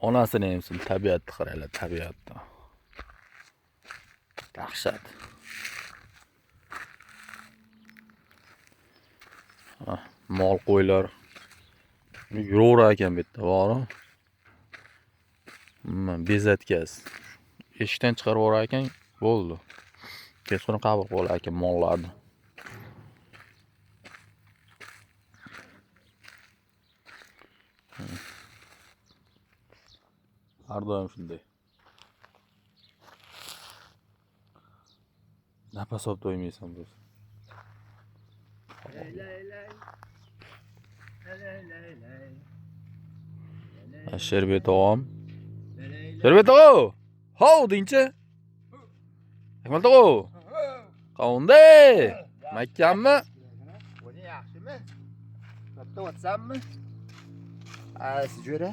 Onasini emsin, tabiatni qaranglar, tabiatni. Dahshat. Mol qo'ylar. Yuraverar ekan bu yerda, bor. Bezatkaz. Eshikdan chiqarib yuborar ekan, bo'ldi. Kesini qabul qilar ekan mollarni. Har doim shunday. Nafas olib to'ymaysan biz. Sherbet og'am. Sherbet og'a! Hov deyinchi. Akmal og'a. Qavunda? Makkammi? Buni yaxshimi? Katta o'tsammi? Siz jo'ra.